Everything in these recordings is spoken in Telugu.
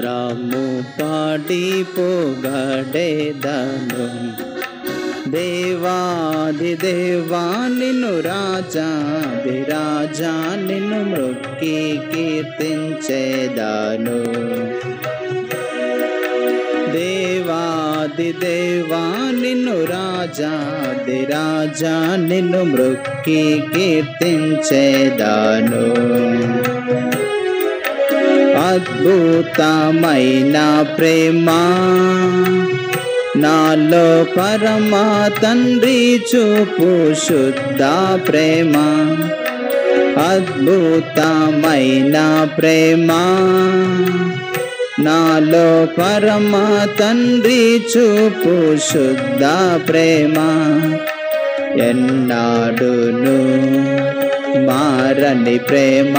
స్తోత్రము పాడి పొగడెదను దేవాది దేవా నిన్ను రాజాది రాజా నిన్ను మ్రొక్కి కీర్తించెదను దేవాది దేవా నిన్ను రాజాది రాజా నిన్ను మ్రొక్కి కీర్తించెదను అద్భుతమైన ప్రేమ నాలో పరమ తండ్రి చూపు శుద్ధ ప్రేమ అద్భుతమైన ప్రేమ నాలో పరమ తండ్రి చూపు శుద్ధ ప్రేమ ఎన్నాడును మారని ప్రేమ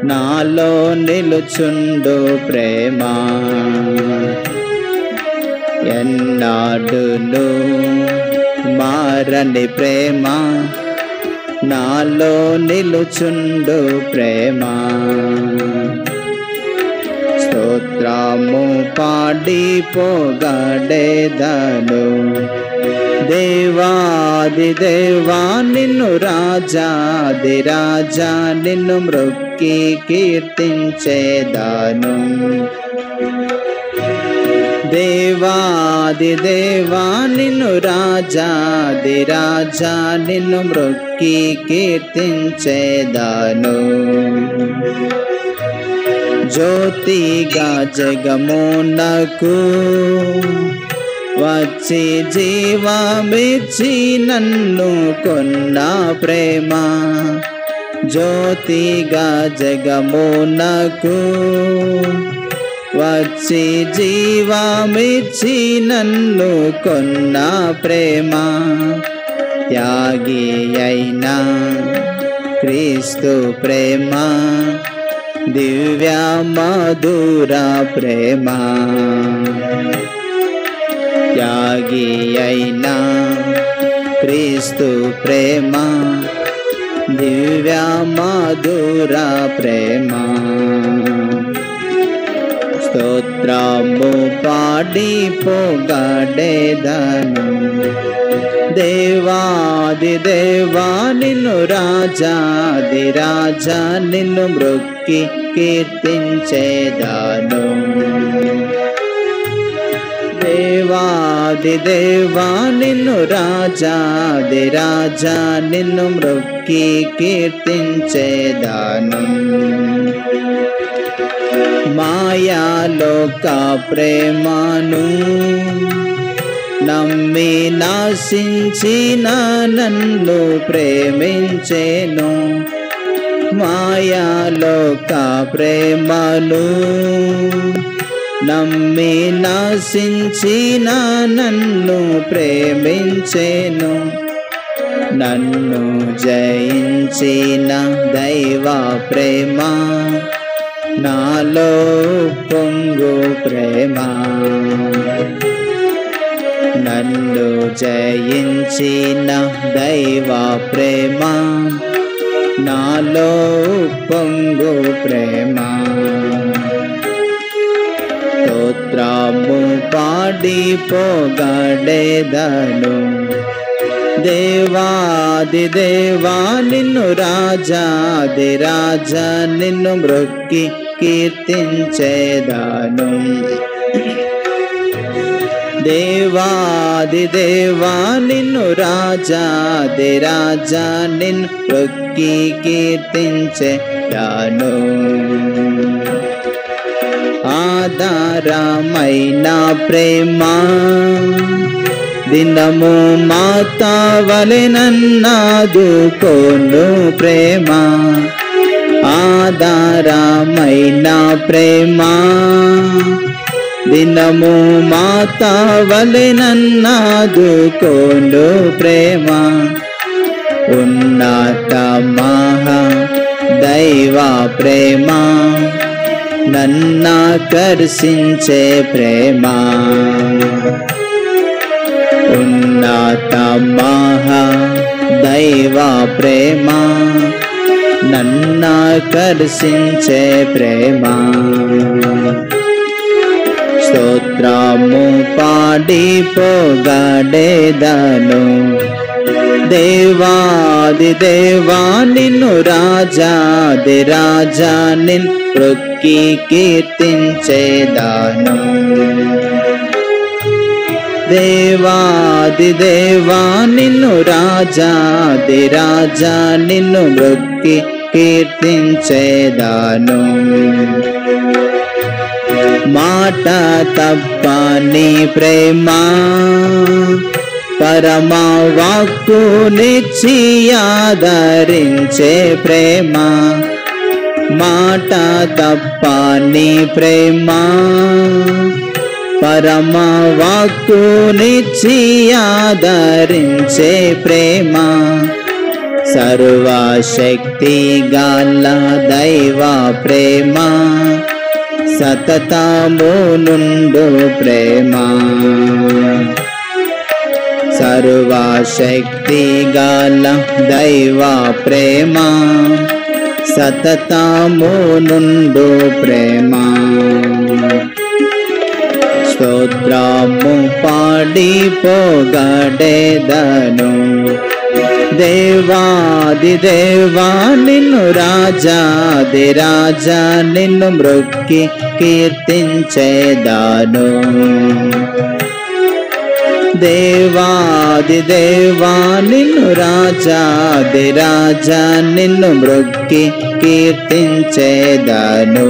నాలో నిలుచుండు ప్రేమ ఎన్నాడును మారని ప్రేమ నాలో నిలుచుండు ప్రేమ స్తోత్రము పాడి పొగడెదను దేవాది దేవా నిన్ను రాజాది రాజా నిన్ను మ్రొక్కి కీర్తించెదను దేవాది దేవా నిన్ను రాజాది రాజా నిన్ను మ్రొక్కి కీర్తించెదను జ్యోతిగా జగమునకు వచ్చి జీవమిచ్చి నన్ను కొన్న ప్రేమ జ్యోతిగా జగమునకు వచ్చి జీవమిచ్చి నన్ను కొన్న ప్రేమ త్యాగి అయినా క్రీస్తు ప్రేమ దివ్య మధుర ప్రేమ త్యాగి అయినా క్రీస్తు ప్రేమ దివ్య మధుర ప్రేమ స్తోత్రము పాడి పొగడెదను దేవాది దేవా నిన్ను రాజాది రాజా నిన్ను మ్రొక్కి కీర్తించెదను దేవాది దేవా నిన్ను రాజాది రాజా నిన్ను మ్రొక్కి కీర్తించెదను మాయాలోక ప్రేమను నమ్మి నాశించిన నన్ను ప్రేమించెను మాయాలోక ప్రేమను నమ్మి నాశించిన నన్ను ప్రేమించెను నన్ను జయించిన దైవ ప్రేమ నాలో పొంగు ప్రేమ నన్ను జయించిన దైవ ప్రేమ నాలో పొంగు ప్రేమ స్తోత్రము పాడి పొగడెదను దేవాది దేవా నిన్ను రాజాది రాజా నిన్ను మ్రొక్కి కీర్తించెదను దేవాది దేవా నిన్ను రాజాది రాజా నిన్ను మ్రొక్కి కీర్తించెదను ఆధారమైన ప్రేమ దినము మాతా వలె నన్నాదుకోను ప్రేమ ఆధారమైన ప్రేమ దినము మాతా వలె నన్నాదుకోను ప్రేమ ఉన్నత మహా దైవ ప్రేమ నన్నాకర్షించే ప్రేమ ఉన్నత మహా దైవ ప్రేమ నన్నాకర్షించే ఆకర్షించే ప్రేమ. స్తోత్రము పాడి పొగడెదను దేవాది దేవా నిన్ను, రాజాది రాజా నిన్ను మ్రొక్కి కీర్తించేదాను. దేవాది దేవా నిన్ను, రాజాది రాజా నిన్ను మ్రొక్కి కీర్తించేదాను. మాట తప్పని ప్రేమ, పరమ వాక్కునిచ్చి ఆదరించే ప్రేమ. మాట తప్పని ప్రేమ, పరమ వాక్కునిచ్చి ఆదరించే ప్రేమ. సర్వశక్తి గల దైవ ప్రేమ, సతతము నుండు ప్రేమ. సర్వశక్తి గల దైవ ప్రేమ, సతతము నుండు ప్రేమ. స్తోత్రము పాడి పొగడెదను దేవాది దేవా నిన్ను, రాజాది రాజా నిన్ను మ్రొక్కి కీర్తించేదాను. దేవాది దేవా నిన్ను, రాజాది రాజా నిన్ను మ్రొక్కి కీర్తించేదాను.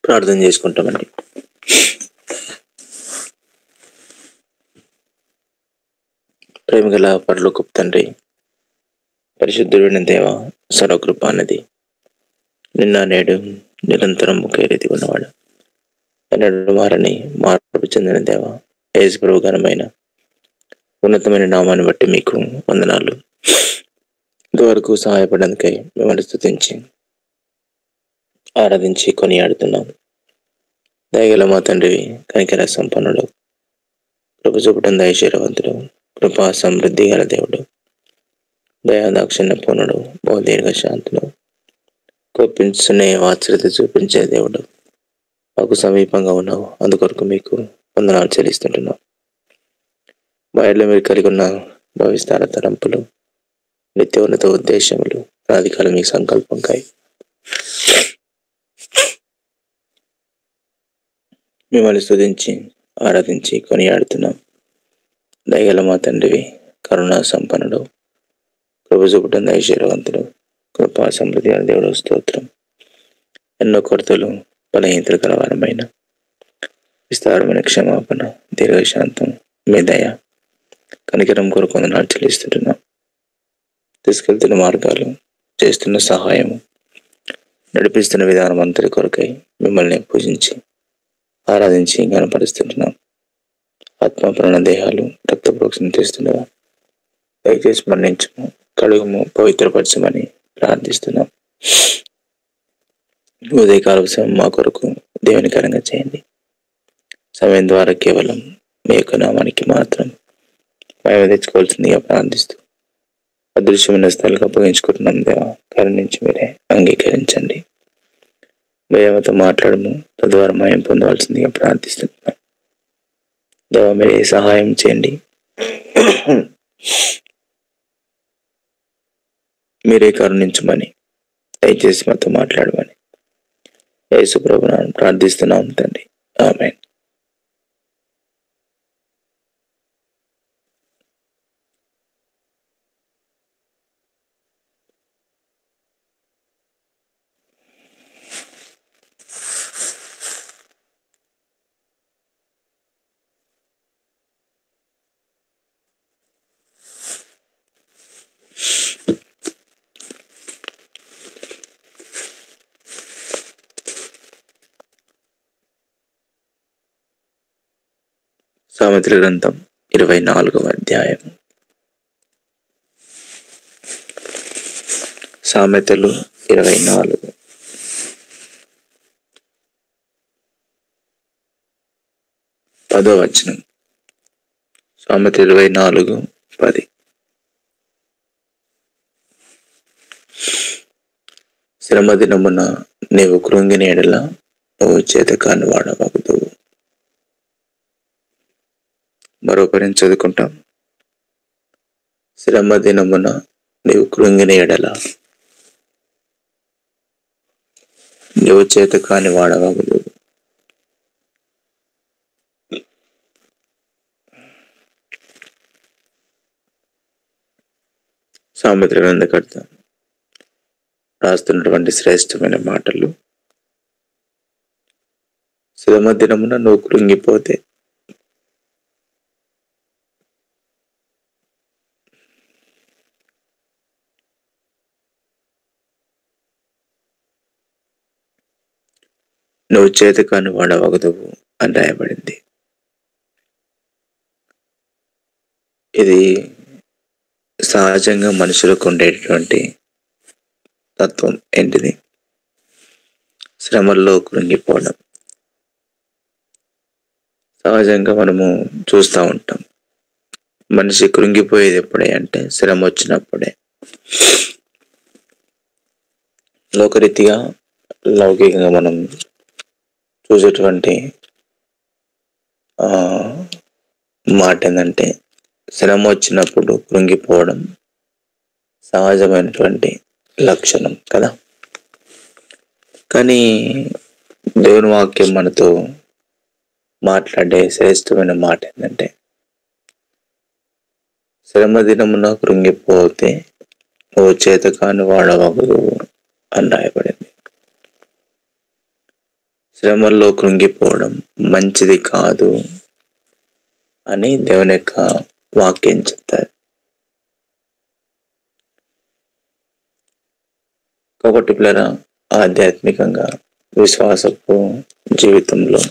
ప్రార్థన చేసుకుంటామండి. ప్రేమగల పరలోకపు తండ్రి, పరిశుద్ధుడైన దేవ, సర్వకృప అన్నది నిన్న నేడు నిరంతరం ఒకే రీతి ఉన్నవాడు, ఎన్నడూ మారని మార్పు చెందిన దేవ, యేసు ప్రభు ఘనమైన ఉన్నతమైన నామాన్ని బట్టి మీకు వందనాలు. ఇంతవరకు సహాయపడడానికై మిమ్మల్ని స్తుతించి ఆరాధించి కొనియాడుతున్నాం. దయగల మా తండ్రి, కనికర సంపన్నుడు, కృప చూపటం ఐశ్వర్యవంతుడు, కృపా సమృద్ధి గల దేవుడు, దయాదాక్షిణ్య పూర్ణుడు, బహుదీర్ఘ శాంతుడు, కోపించునే వాత్సల్యత చూపించే దేవుడు, మాకు సమీపంగా ఉన్నావు. అందుకొరకు మీకు వందనాలు చెల్లిస్తుంటున్నాం. బయటలో మీరు కలిగి ఉన్న భవిష్యత్తు తలంపులు, నిత్యోన్నత ఉద్దేశములు, అనాదికాలం మీ సంకల్పంకాయ మిమ్మల్ని స్తుతించి ఆరాధించి కొనియాడుతున్నాం. దయగల మా తండ్రివి, కరుణా సంపన్నుడు, కృప చూపటం ఐశ్వర్యవంతుడు, కృపా సమృద్ధి అనే దేవుడు స్తోత్రం. ఎన్నో కొరతలు, బలహీనతలు కలవారమైన విస్తారమైన క్షమాపణ, దీర్ఘశాంతం, మీ దయ, కనికరం కొరకు వందనాలు చెల్లిస్తుంటున్నాం. తీసుకెళ్తున్న మార్గాలు, చేస్తున్న సహాయము, నడిపిస్తున్న విధానం అంతటి కొరకై మిమ్మల్ని పూజించి ఆరాధించి కనపరుస్తుంటున్నాం. ఆత్మ ప్రాణ దేహాలు రక్తప్రోక్షణ చేస్తుండగా దయచేసి మరణించము, కడుగుము, పవిత్రపరచమని ప్రార్థిస్తున్నాం. ఉదయకాల సమయం మా కొరకు దేవునికరంగా చేయండి. సమయం ద్వారా కేవలం మీ యొక్క నామానికి మాత్రం మేము తెచ్చుకోవాల్సిందిగా ప్రార్థిస్తూ అదృశ్యమైన స్థలాలకు అప్పగించుకుంటున్నాం. దేవా, కరుణించి మీరే అంగీకరించండి. దేవతో మాట్లాడము, తద్వారా మాయం పొందవలసిందిగా ప్రార్థిస్తున్నాం. దేవా, మీరే సహాయం చేయండి. మీరే కరుణించమని, దయచేసి మాతో మాట్లాడమని యేసు ప్రభువును ప్రార్థిస్తున్నాం తండ్రి. ఆమేన్. సామెతల గ్రంథం 24వ అధ్యాయం. సామెతలు 24 10వ వచనం. సామెత 24:10. శ్రమ దినమున నీవు కృంగిన ఎడల నువ్వు చేతకాని వాడవగుదువు. మరో పని చదువుకుంటాం. శ్రమ దినమున నీవు కృంగిన ఎడల నువ్వు చేతకాని వాడవగుదువు. సామెతల గ్రంథకర్త రాస్తున్నటువంటి శ్రేష్టమైన మాటలు. శ్రమ దినమున నువ్వు కృంగిపోతే నువ్వు చేతకాని వాడవగదువు అని రాయబడింది. ఇది సహజంగా మనుషులకు ఉండేటటువంటి తత్వం. ఏంటిది? శ్రమల్లో కృంగిపోవడం. సహజంగా మనము చూస్తూ ఉంటాం. మనిషి కృంగిపోయేది ఎప్పుడే అంటే శ్రమ వచ్చినప్పుడే. లోకరీతిగా లౌకికంగా మనం చూసేటువంటి మాట ఏంటంటే శ్రమ వచ్చినప్పుడు కృంగిపోవడం సహజమైనటువంటి లక్షణం కదా. కానీ దేవుని వాక్యం మనతో మాట్లాడే శ్రేష్టమైన మాట ఏంటంటే శ్రమ దినమున కృంగిపోతే నువ్వు చేతకాని వాడవగదువు అని రాయబడింది. శ్రమల్లో కృంగిపోవడం మంచిది కాదు అని దేవుని యొక్క వాక్యం చెప్తారు. కాబట్టి పిల్లరా, ఆధ్యాత్మికంగా విశ్వాసపు జీవితంలో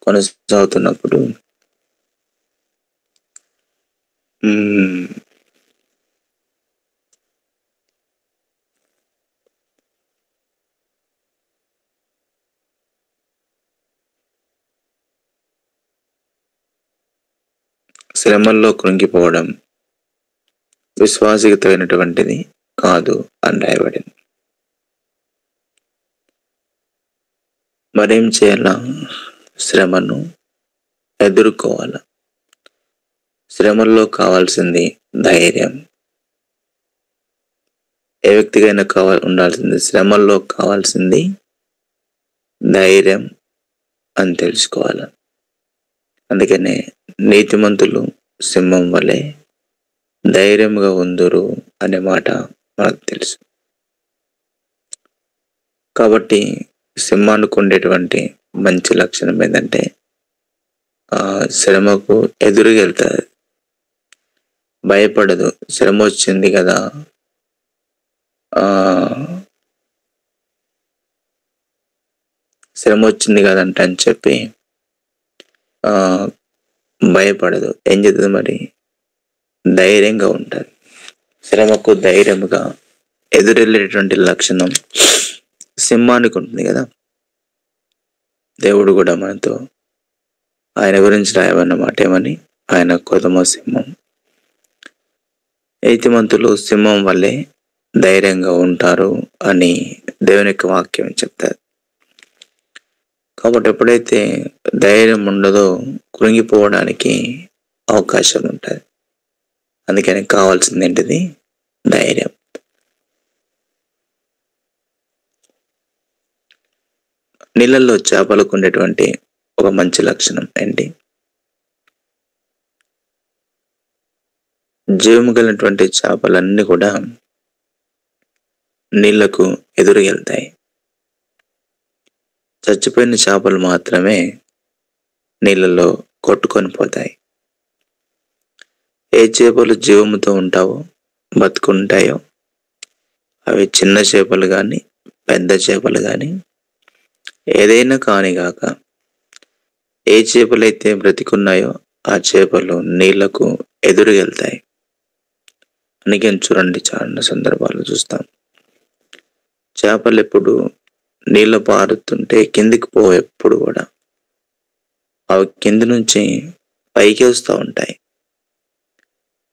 కొనసాగుతున్నప్పుడు శ్రమల్లో కృంగిపోవడం విశ్వాసికి తగినటువంటిది కాదు అని రాయబడింది. మరేం చేయాలా? శ్రమను ఎదుర్కోవాలా. శ్రమల్లో కావాల్సింది ధైర్యం. ఏ వ్యక్తికైనా ఉండాల్సింది శ్రమల్లో కావాల్సింది ధైర్యం అని తెలుసుకోవాలి. అందుకనే నీతిమంతులు సింహం వలె ధైర్యంగా ఉందురు అనే మాట మనకు తెలుసు. కాబట్టి సింహానికి ఉండేటువంటి మంచి లక్షణం ఏంటంటే శ్రమకు ఎదురుగా వెళ్తుంది, భయపడదు. శ్రమ వచ్చింది కదా, శ్రమ వచ్చింది కదంట అని చెప్పి భయపడదు. ఏం చేస్తుంది మరి? ధైర్యంగా ఉంటుంది. శ్రమకు ధైర్యంగా ఎదురెళ్ళేటువంటి లక్షణం సింహానికి ఉంటుంది కదా. దేవుడు కూడా మనతో ఆయన గురించి రాయబడినమాట ఏమని? ఆయన కొదమ సింహం. నీతిమంతులు సింహం వల్లే ధైర్యంగా ఉంటారు అని దేవుని యొక్క వాక్యం చెప్తారు. కాబట్టి ఎప్పుడైతే ధైర్యం ఉండదో కృంగిపోవడానికి అవకాశం ఉంటుంది. అందుకని కావాల్సింది ఏంటిది? ధైర్యం. నీళ్ళల్లో చేపలకు ఉండేటువంటి ఒక మంచి లక్షణం ఏంటి? జీవము కలిగినటువంటి చేపలన్నీ కూడా నీళ్లకు ఎదురుగెళ్తాయి. చచ్చిపోయిన చేపలు మాత్రమే నీళ్ళలో కొట్టుకొని పోతాయి. ఏ చేపలు జీవముతో ఉంటావో బతుకుంటాయో అవి చిన్న చేపలు కానీ పెద్ద చేపలు కానీ ఏదైనా కానిగాక ఏ చేపలైతే బ్రతికున్నాయో ఆ చేపలు నీళ్లకు ఎదురుగెళ్తాయి. అందుకే చూడండి, చాలా సందర్భాలు చూస్తాం, చేపలు ఎప్పుడు నీళ్ళు పారుతుంటే కిందికి ఎప్పుడు కూడా అవి కింది నుంచి పైకి వస్తూ ఉంటాయి.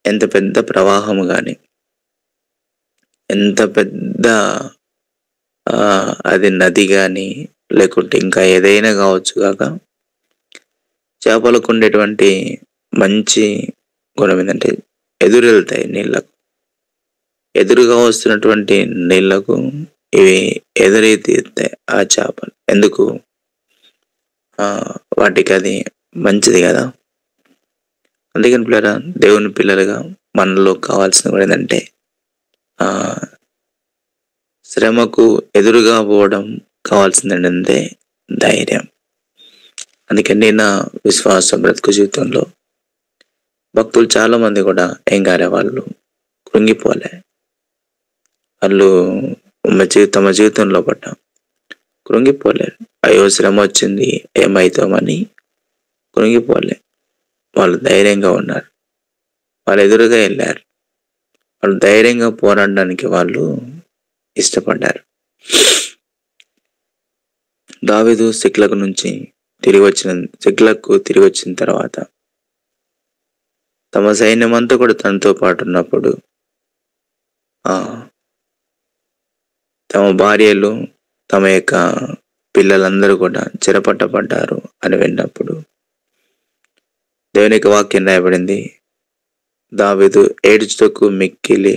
ఎంత పెద్ద ప్రవాహము కానీ, ఎంత పెద్ద అది నది కానీ లేకుంటే ఇంకా ఏదైనా కావచ్చు కాక, చేపలకు ఉండేటువంటి మంచి గుణం ఏంటంటే ఎదురెళ్తాయి నీళ్ళకు. ఎదురుగా వస్తున్నటువంటి నీళ్లకు ఇవి ఎదురెత్తాయి ఆ చేపలు. ఎందుకు? వాటికి అది మంచిది కదా. అందుకని పిల్లరా, దేవుని పిల్లలుగా మనలో కావాల్సిన కూడా ఏంటంటే శ్రమకు ఎదురుగా పోవడం కావాల్సింది ఏంటంటే ధైర్యం. అందుకని నా విశ్వాస బ్రతుకు జీవితంలో భక్తులు చాలా మంది కూడా ఏం కాలే, వాళ్ళు కృంగిపోలే. వాళ్ళు తమ జీవితంలో పట్ట కృంగిపోలేరు. అయ్యో శ్రమ వచ్చింది ఏమవుతామని కృంగిపోలే. వాళ్ళు ధైర్యంగా ఉన్నారు, వాళ్ళు ఎదురుగా వెళ్ళారు, వాళ్ళు ధైర్యంగా పోరాడడానికి వాళ్ళు ఇష్టపడ్డారు. దావీదు సిక్లకు తిరిగి వచ్చిన తర్వాత తమ సైన్యం అంతా కూడా తనతో పాటు ఉన్నప్పుడు తమ భార్యలు తమ యొక్క పిల్లలందరూ కూడా చెరపట్టబడ్డారు అని విన్నప్పుడు దేవుని యొక్క వాక్యం రాయబడింది, దావీదు ఏడ్చుటకు మిక్కిలి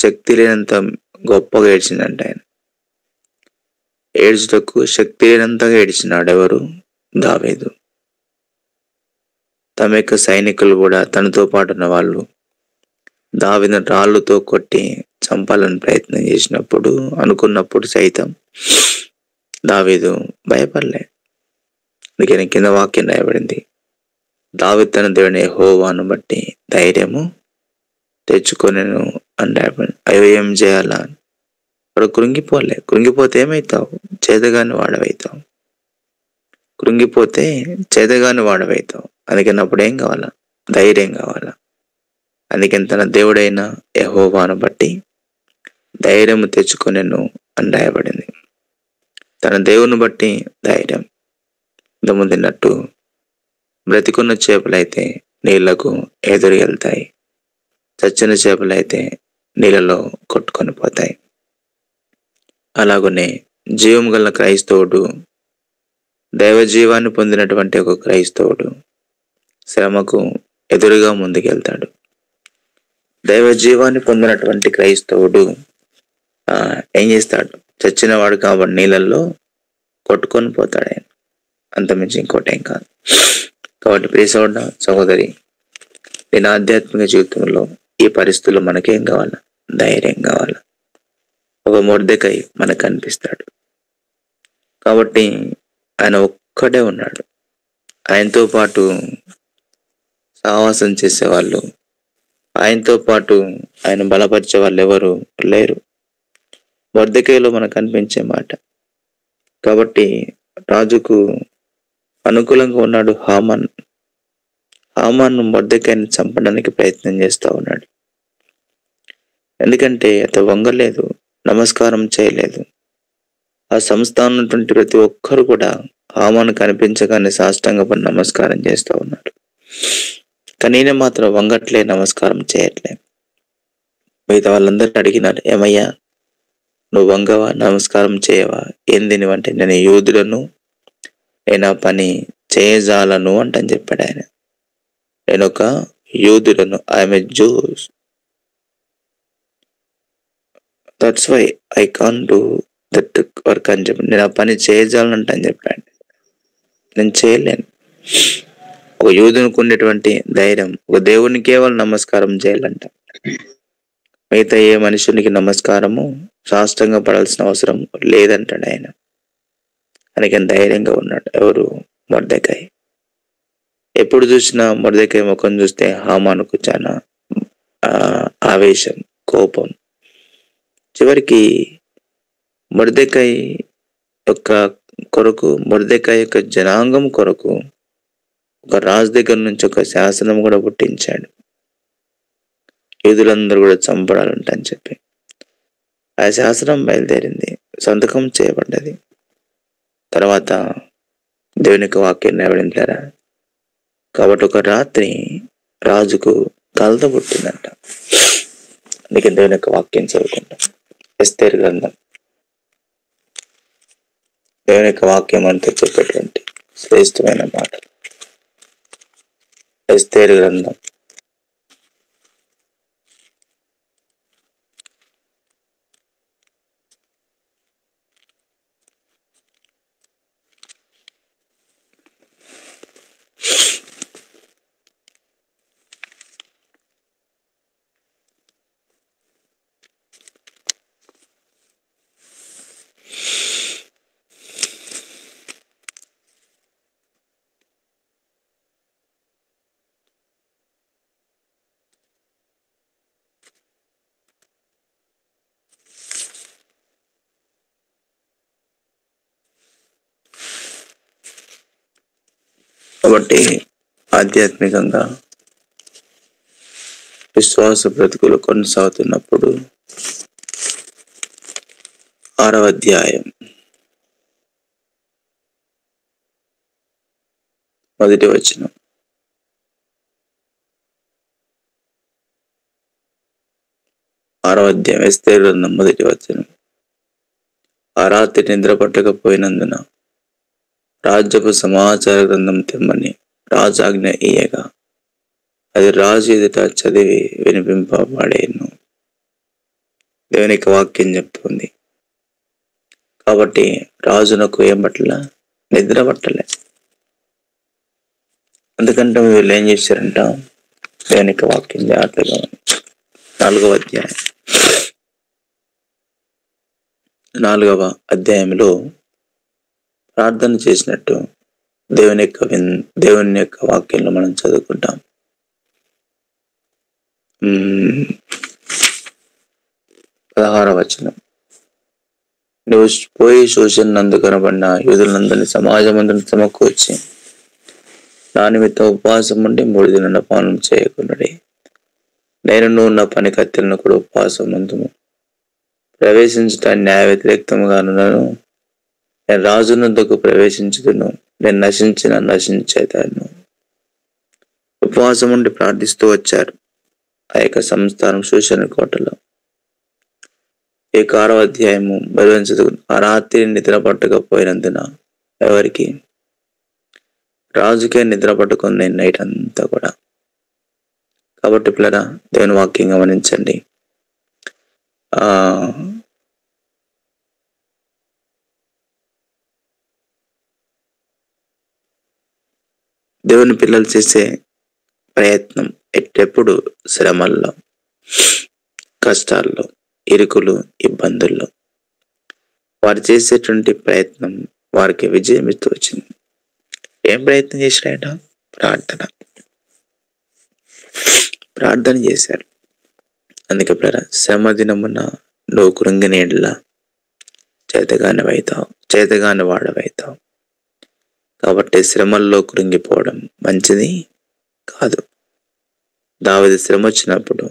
శక్తి లేనంత గొప్పగా ఏడ్చిందంట. ఆయన ఏడ్చుటకు శక్తి లేనంతగా ఏడ్చినాడు. ఎవరు? దావీదు. తమ యొక్క సైనికులు కూడా తనతో పాటు ఉన్న వాళ్ళు దావీదును రాళ్ళతో కొట్టి చంపాలని ప్రయత్నం చేసినప్పుడు, అనుకున్నప్పుడు సైతం దావీదు భయపడలే. అందుకని కింద వాక్యం రాయబడింది, దావీదు తన దేవుని యెహోవాను బట్టి ధైర్యము తెచ్చుకొనెను అని రాయబడింది. అయ్యో ఏం చేయాలా? వాడు కృంగిపోలే. కృంగిపోతే ఏమవుతావు? చేతగాని వాడవైతావు. కృంగిపోతే చేతగాని వాడవైతావు. అందుకని అప్పుడు ఏం కావాలా? ధైర్యం కావాలా. అందుకని తన దేవుడైన యెహోవాను బట్టి ధైర్యము తెచ్చుకొనెను అని రాయబడింది. తన దేవుని బట్టి ధైర్యం. ఇంతకుముందున్నట్టు బ్రతికున్న చేపలైతే నీళ్లకు ఎదురు వెళ్తాయి, చచ్చిన చేపలైతే నీళ్ళలో కొట్టుకొని పోతాయి. అలాగనే జీవం గల క్రైస్తవుడు, దైవ జీవాన్ని పొందినటువంటి ఒక క్రైస్తవుడు శ్రమకు ఎదురుగా ముందుకెళ్తాడు. దైవ జీవాన్ని పొందినటువంటి క్రైస్తవుడు ఏం చేస్తాడు? చచ్చినవాడు కాబట్టి నీళ్ళల్లో కొట్టుకొని పోతాడు ఆయన. అంతమించి ఇంకోటేం కాదు. కాబట్టి ప్రియ సహోదరి, నేను ఆధ్యాత్మిక జీవితంలో ఈ పరిస్థితుల్లో మనకేం కావాలా? ధైర్యం కావాలా. ఒక మొర్దెకై మనకు కనిపిస్తాడు. కాబట్టి ఆయన ఒక్కడే ఉన్నాడు. ఆయనతో పాటు సహవాసం చేసేవాళ్ళు, ఆయనతో పాటు ఆయన బలపరిచే వాళ్ళు ఎవరు లేరు. మొర్దెకైలో మనకు కనిపించే మాట. కాబట్టి రాజుకు అనుకూలంగా ఉన్నాడు హామాన్. హామాన్ మొర్దెకైని చంపడానికి ప్రయత్నం చేస్తూ ఉన్నాడు. ఎందుకంటే అతను వంగలేదు, నమస్కారం చేయలేదు. ఆ సంస్థ ఉన్నటువంటి ప్రతి ఒక్కరు కూడా హామాను కనిపించగానే సాష్టాంగపడి నమస్కారం చేస్తూ ఉన్నారు. కానీ ఈయన మాత్రం వంగట్లే, నమస్కారం చేయట్లే. మిగతా వాళ్ళందరూ అడిగినారు, ఏమయ్యా నువ్వు వంగవా, నమస్కారం చేయవా? ఏంది నువ్వంటే, నేను యూదులను, నేను ఆ పని చేయజాలను అంటని చెప్పాడు ఆయన. నేను ఒక యూదులను, I'm a Jews, that's why I can do that work అని చెప్పి, నేను ఆ పని చేయజాలంట అని చెప్పాడు. నేను చేయలేను. ఒక యూదునికి ఉండేటువంటి ధైర్యం, ఒక దేవుని కేవలం నమస్కారం చేయాలంట. మిగతా ఏ మనుషునికి నమస్కారము సాష్టంగా పడాల్సిన అవసరం లేదంటాడు ఆయన. ఆయనకి ధైర్యంగా ఉన్నాడు. ఎవరు? మొర్దెకై. ఎప్పుడు చూసినా మొర్దెకై ముఖం చూస్తే హామానుకు చాలా ఆవేశం, కోపం. చివరికి మొర్దెకై యొక్క కొరకు, మొర్దెకాయి యొక్క జనాంగం కొరకు ఒక రాజు దగ్గర నుంచి ఒక శాసనం కూడా పుట్టించాడు. యూదులందరూ కూడా చంపడాలంట అని చెప్పి ఆ శాసనం బయలుదేరింది, సంతకం చేయబడ్డది. తర్వాత దేవుని యొక్క వాక్యం నెరవేరింటారా. కాబట్టి ఒక రాత్రి రాజుకు కలత పుట్టిందంట. అందుకే దేవుని యొక్క వాక్యం చదువుకుంటాం. ఎస్తేరు గ్రంథం, దేవుని యొక్క వాక్యం అంతా చెప్పేటువంటి శ్రేష్టమైన మాట. ఎస్తేరు గ్రంథం కాబట్టి ఆధ్యాత్మికంగా విశ్వాస బ్రతుకులు కొనసాగుతున్నప్పుడు 6వ అధ్యాయం 1వ వచనం. ఎస్తేరు గ్రంథం 1వ వచనం. ఆ రాత్రి నిద్ర పట్టకపోయినందున రాజ్యపు సమాచార గ్రంథం తెమ్మని రాజు ఆజ్ఞ ఇయ్యగా అది రాజు ఎదుట చదివి వినిపింపబడేను. దేవునికి వాక్యం చెప్తుంది. కాబట్టి రాజునకు ఏం పట్టల, నిద్ర పట్టలే. ఎందుకంటే వీళ్ళు ఏం చేశారంట, దేవునికి వాక్యం జాగ్రత్తగా 4వ అధ్యాయం 4వ అధ్యాయంలో ప్రార్థన చేసినట్టు దేవుని యొక్క వాక్యంలో మనం చదువుకుంటాం. 16వ వచనం. నువ్వు పోయి శోషణనందు కనబడిన యూదులందరినీ సమాజమందరిని సమకూర్చి నా నిమిత్తం ఉపవాసం ఉండి 3 దినాల పానం చేయకున్నది. నేను నువ్వు నా పని కత్తెలను కూడా ఉపవాసం ఉందుము. ప్రవేశించటాన్ని న్యాయ వ్యతిరేక్తముగాను నేను రాజునందుకు ప్రవేశించుదును. నేను నశించేదాను. ఉపవాసం ఉండి ప్రార్థిస్తూ వచ్చారు ఆ యొక్క సంస్థానం శోషణ కోటలో. ఈ 6వ అధ్యాయము ఆ రాత్రి నిద్ర పట్టకపోయినందున ఎవరికి, రాజుకే నిద్ర పట్టుకుంది నైట్ అంతా కూడా. కాబట్టి పిల్లరా, దేవుని వాక్యం గమనించండి. దేవుని పిల్లలు చేసే ప్రయత్నం ఎప్పుడు శ్రమల్లో, కష్టాల్లో, ఇరుకులు, ఇబ్బందుల్లో వారు చేసేటువంటి ప్రయత్నం వారికి విజయం ఇస్తూ వచ్చింది. ఏం ప్రయత్నం చేశారట? ప్రార్థన చేశారు. అందుకే పిల్లరా, శ్రమ దినమున నువ్వు కృంగిన ఎడల చేతగాని వాడవైతావు. కాబట్టి శ్రమల్లో కృంగిపోవడం మంచిది కాదు. దావీదు శ్రమ వచ్చినప్పుడు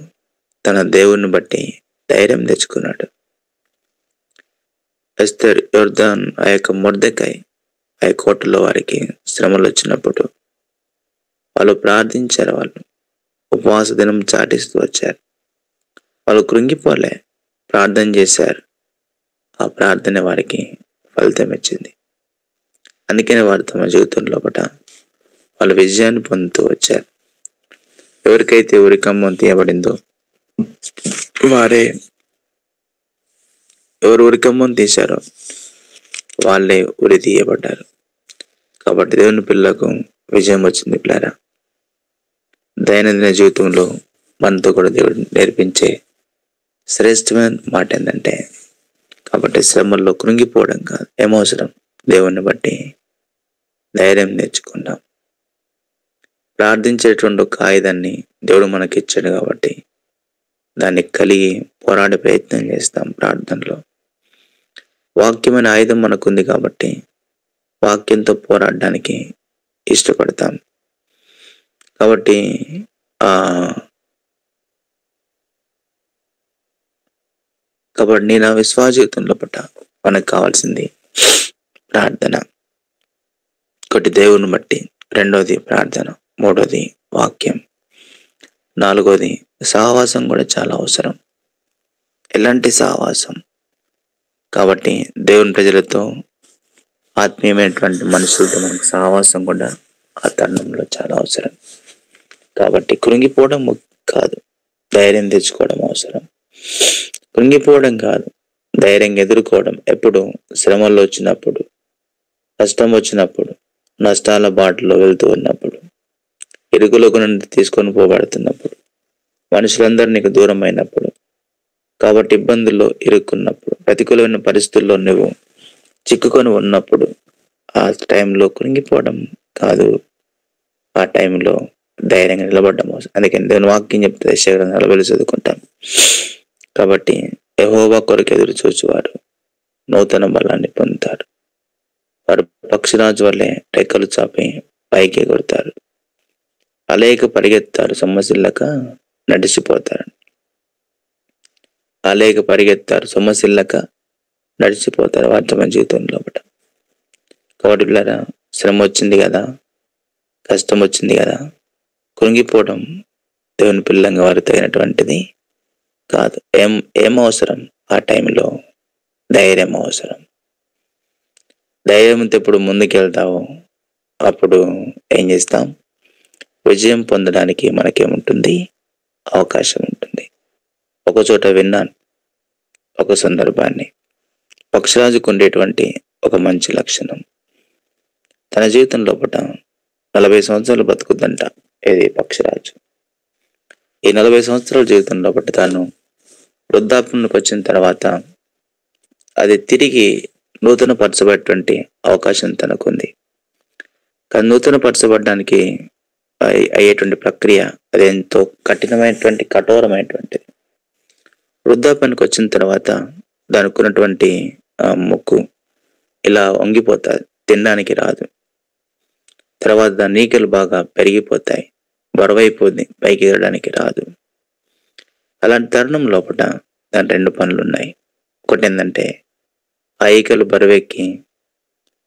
తన దేవుణ్ణి బట్టి ధైర్యం తెచ్చుకున్నాడు. ఎస్తేరు, యోర్దాన్, ఆ యొక్క మొర్దెకాయి ఆ కోటలో వారికి శ్రమలు వచ్చినప్పుడు వాళ్ళు ప్రార్థించారు. వాళ్ళు ఉపవాస దినం చాటిస్తూ వచ్చారు. వాళ్ళు కృంగిపోలే, ప్రార్థన చేశారు. ఆ ప్రార్థన వారికి ఫలితం ఇచ్చింది. అందుకనే వారు తమ జీవితంలో వాళ్ళు విజయాన్ని పొందుతూ వచ్చారు. ఎవరికైతే ఉరికమ్మం తీయబడిందో ఎవరు ఉరికమ్మం తీశారో వాళ్ళే ఉరి తీయబడ్డారు. కాబట్టి దేవుని పిల్లకు విజయం వచ్చింది. పిల్లరా, దైనందిన జీవితంలో మనతో కూడా దేవుడు నేర్పించే శ్రేష్టమైన మాట ఏంటంటే, కాబట్టి శ్రమల్లో కృంగిపోవడం కాదు, ఏమవసరం, దేవుణ్ణి బట్టి ధైర్యం నేర్చుకుంటాం. ప్రార్థించేటువంటి ఒక ఆయుధాన్ని దేవుడు మనకి ఇచ్చాడు కాబట్టి దాన్ని కలిగి పోరాడే ప్రయత్నం చేస్తాం. ప్రార్థనలో వాక్యమైన ఆయుధం మనకుంది కాబట్టి వాక్యంతో పోరాడడానికి ఇష్టపడతాం. కాబట్టి నేను విశ్వాస జీవితంలో పట్ల మనకు కావాల్సింది ప్రార్థన. ఒకటి దేవుని బట్టి, రెండోది ప్రార్థన, మూడోది వాక్యం, నాలుగోది సహవాసం కూడా చాలా అవసరం. ఎలాంటి సహవాసం? కాబట్టి దేవుని ప్రజలతో, ఆత్మీయమైనటువంటి మనుషులతో మనకు సహవాసం కూడా ఆ తరుణంలో చాలా అవసరం. కాబట్టి కృంగిపోవడం కాదు, ధైర్యం తెచ్చుకోవడం అవసరం. కృంగిపోవడం కాదు, ధైర్యంగా ఎదుర్కోవడం. ఎప్పుడు? శ్రమల్లో వచ్చినప్పుడు, కష్టం వచ్చినప్పుడు, నష్టాల బాటలో వెళ్తూ ఉన్నప్పుడు, ఇరుకులకు నుండి తీసుకొని పోబడుతున్నప్పుడు, మనుషులందరూ నీకు దూరం అయినప్పుడు, కాబట్టి ఇబ్బందుల్లో ఇరుక్కున్నప్పుడు, ప్రతికూలమైన పరిస్థితుల్లో నువ్వు చిక్కుకొని ఉన్నప్పుడు, ఆ టైంలో కృంగిపోవడం కాదు, ఆ టైంలో ధైర్యంగా నిలబడ్డం అవసరం. అందుకని దేవుని వాక్యం చెప్తే యెషయా 40 చదువుకుంటాం. కాబట్టి యెహోవా కొరకు ఎదురు చూచువారు నూతన బలాన్ని పొందుతారు. వారు పక్షిరాజు వల్లే రెక్కలు చాపి పైకి ఎగురుతారు. అలేక పరిగెత్తారు, సొమ్మసిల్లక నడిచిపోతారు. అలేక పరిగెత్తారు, సొమ్మసిల్లక నడిచిపోతారు వర్తమాన జీవితంలో. కాబట్టి పిల్లరా, శ్రమ వచ్చింది కదా, కష్టం వచ్చింది కదా, కృంగిపోవడం దేవుని పిల్లంగా వారు తగినటువంటిది కాదు. ఏం అవసరం? ఆ టైంలో ధైర్యం అవసరం. ధైర్యంతో ఎప్పుడు ముందుకెళ్తావో అప్పుడు ఏం చేస్తాం? విజయం పొందడానికి మనకేముంటుంది? అవకాశం ఉంటుంది. ఒక చోట విన్నాను ఒక సందర్భాన్ని. పక్షిరాజుకు ఉండేటువంటి ఒక మంచి లక్షణం, తన జీవితం లోపల 40 సంవత్సరాలు బతుకుద్దంట. ఇది పక్షిరాజు. ఈ 40 సంవత్సరాల జీవితం లోపల తాను వృద్ధాప్యంలోకి వచ్చిన తర్వాత అది తిరిగి నూతన పరచబడేటువంటి అవకాశం తనకుంది. కానీ నూతన పరచబడడానికి అయ్యేటువంటి ప్రక్రియ అది ఎంతో కఠినమైనటువంటి, కఠోరమైనటువంటిది. వృద్ధాప్యానికి వచ్చిన తర్వాత దానికి ఉన్నటువంటి ముక్కు ఇలా వంగిపోతుంది, తినడానికి రాదు. తర్వాత దాని ఈకలు బాగా పెరిగిపోతాయి, బరువైపోద్ది, పైకి ఎగరడానికి రాదు. అలాంటి తరుణం లోపల దాని 2 పనులు ఉన్నాయి. ఒకటి ఏంటంటే, ఆ ఈకలు బరువెక్కి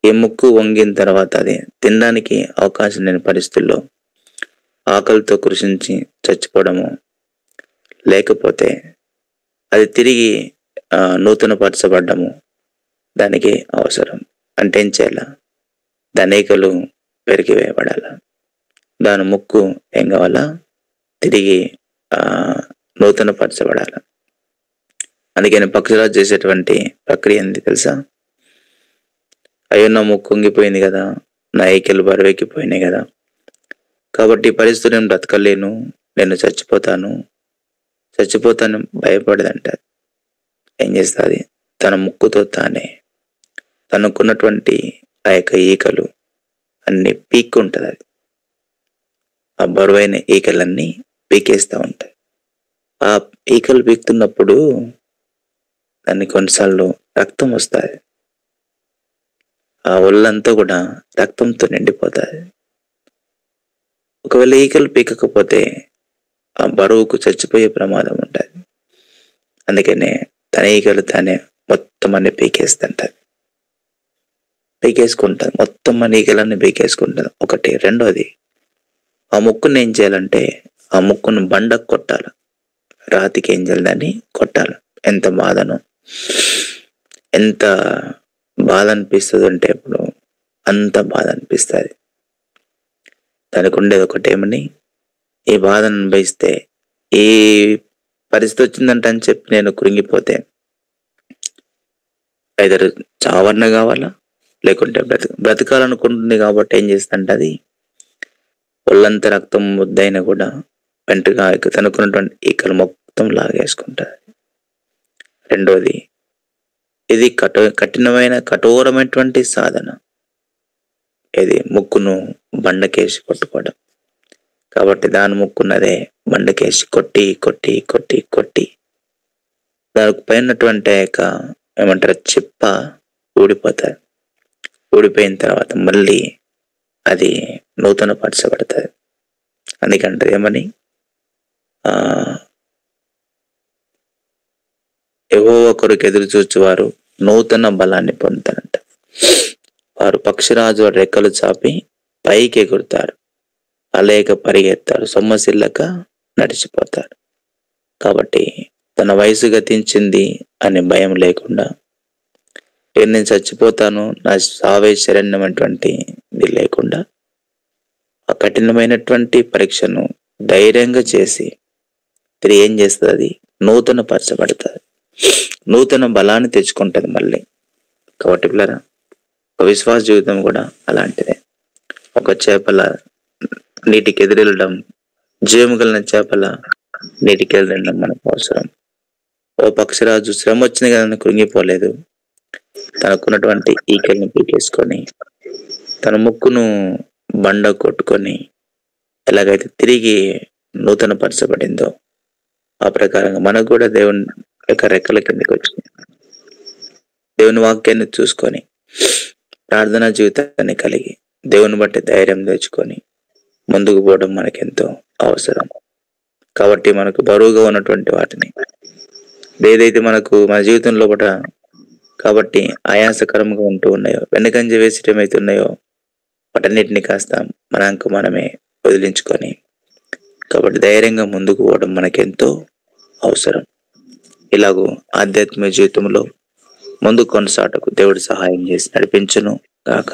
ఈ ముక్కు వంగిన తర్వాత అది తినడానికి అవకాశం లేని పరిస్థితుల్లో ఆకలితో కృషించి చచ్చిపోవడము, లేకపోతే అది తిరిగి నూతన పరచబడ్డము దానికి అవసరం. అంటే ఏం చేయాల? దాని ఈకలు పెరిగివేయబడాల, దాని ముక్కు ఏం కావాలా? తిరిగి నూతన పరచబడాల. అందుకని పక్షిరాజు చేసేటువంటి ప్రక్రియ ఏంది తెలుసా? అయ్యో, నా ముక్కు వంగిపోయింది కదా, నా ఈకలు బరువెక్కిపోయినాయి కదా, కాబట్టి ఈ పరిస్థితి నేను బ్రతకలేను, నేను చచ్చిపోతాను భయపడదంట. ఏం చేస్తుంది? తన ముక్కుతో తానే తనకున్నటువంటి ఆ యొక్క ఈకలు అన్ని పీక్కుంటుంది. అది ఆ బరువైన ఈకలన్నీ పీకేస్తూ ఉంటాయి. ఆ ఈకలు పీకుతున్నప్పుడు దాన్ని కొన్నిసార్లు రక్తం వస్తుంది. ఆ ఒళ్ళంతా కూడా రక్తంతో నిండిపోతుంది. ఒకవేళ ఈకలు పీకకపోతే ఆ బరువుకు చచ్చిపోయే ప్రమాదం ఉంటుంది. అందుకనే తన ఈకలు తానే మొత్తం అన్ని పీకేసుకుంటుంది, మొత్తం మన ఈకలన్నీ పీకేసుకుంటుంది. ఒకటి. రెండోది, ఆ ముక్కును ఏం చేయాలంటే ఆ ముక్కును బండకు కొట్టాలి, రాతికి ఏం చేయాలి? దాన్ని కొట్టాలి. ఎంత బాధనో, ఎంత బాధ అనిపిస్తుంది అంటే ఇప్పుడు అంత బాధ అనిపిస్తుంది. దానికి ఉండేది ఒకటేమని, ఈ బాధను అనుభవిస్తే, ఈ పరిస్థితి వచ్చిందంట అని చెప్పి నేను కృంగిపోతే ఐదరు చావన్న కావాలా, లేకుంటే బ్రతకాలనుకుంటుంది. కాబట్టి ఏం చేస్తుందంటే అది ఒళ్ళంతా రక్తం ముద్దైనా కూడా వెంటగా తనుకున్నటువంటి ఈకలు మొత్తం లాగేసుకుంటుంది. రెండోది, ఇది కఠోరమైనటువంటి సాధన. ఇది ముక్కును బండకేసి కొట్టుకోవడం. కాబట్టి దాని ముక్కున్నదే బండకేసి కొట్టి కొట్టి కొట్టి కొట్టి దానికి పైనటువంటి ఏమంటారు చిప్ప ఊడిపోతుంది. ఊడిపోయిన తర్వాత మళ్ళీ అది నూతన పరచబడుతుంది. అందుకంటే ఏమని యెహోవా కొరకు ఎదురు చూచువారు నూతన బలాన్ని పొందుతారంట. వారు పక్షిరాజు రెక్కలు చాపి పైకి ఎగురుతారు, అలేక పరిగెత్తారు, సొమ్మసిల్లక నడిచిపోతారు. కాబట్టి తన వయసు గతించింది అనే భయం లేకుండా, నేను చచ్చిపోతాను, నా సావే శరణ్యమైనటువంటి ఇది లేకుండా, ఆ కఠినమైనటువంటి పరీక్షను ధైర్యంగా చేసి తిరిగి ఏం చేస్తుంది? అది నూతన పరచబడుతుంది, నూతన బలాన్ని తెచ్చుకుంటుంది మళ్ళీ. కాబట్టి పిల్లరా, ఒక విశ్వాస జీవితం కూడా అలాంటిదే. ఒక చేపల నీటికి ఎదురెళ్ళడం, జీవము కలిగిన చేపల నీటికి ఎదురెళ్ళడం మనకు అవసరం. ఓ పక్షిరాజు శ్రమ వచ్చింది కదా కృంగిపోలేదు. తనకున్నటువంటి ఈకల్ని పీకేసుకొని, తన ముక్కును బండ కొట్టుకొని ఎలాగైతే తిరిగి నూతన పరచబడిందో, ఆ ప్రకారంగా మనకు కూడా దేవుని యొక్క రెక్కల కిందకి వచ్చి దేవుని వాక్యాన్ని చూసుకొని ప్రార్థనా జీవితాన్ని కలిగి దేవుని బట్టి ధైర్యం తెచ్చుకొని ముందుకు పోవడం మనకెంతో అవసరం. కాబట్టి మనకు బరువుగా ఉన్నటువంటి వాటిని, ఏదైతే మనకు మన జీవితంలో కూడా కాబట్టి ఆయాసకరంగా ఉంటూ ఉన్నాయో, వెనకంజ వేసేటమైతే ఉన్నాయో, వాటన్నిటిని కాస్త మనకు మనమే వదిలించుకొని కాబట్టి ధైర్యంగా ముందుకు పోవడం మనకెంతో అవసరం. ఇలాగూ ఆధ్యాత్మిక జీవితంలో ముందు కొనసాటకు దేవుడి సహాయం చేసి నడిపించును గాక.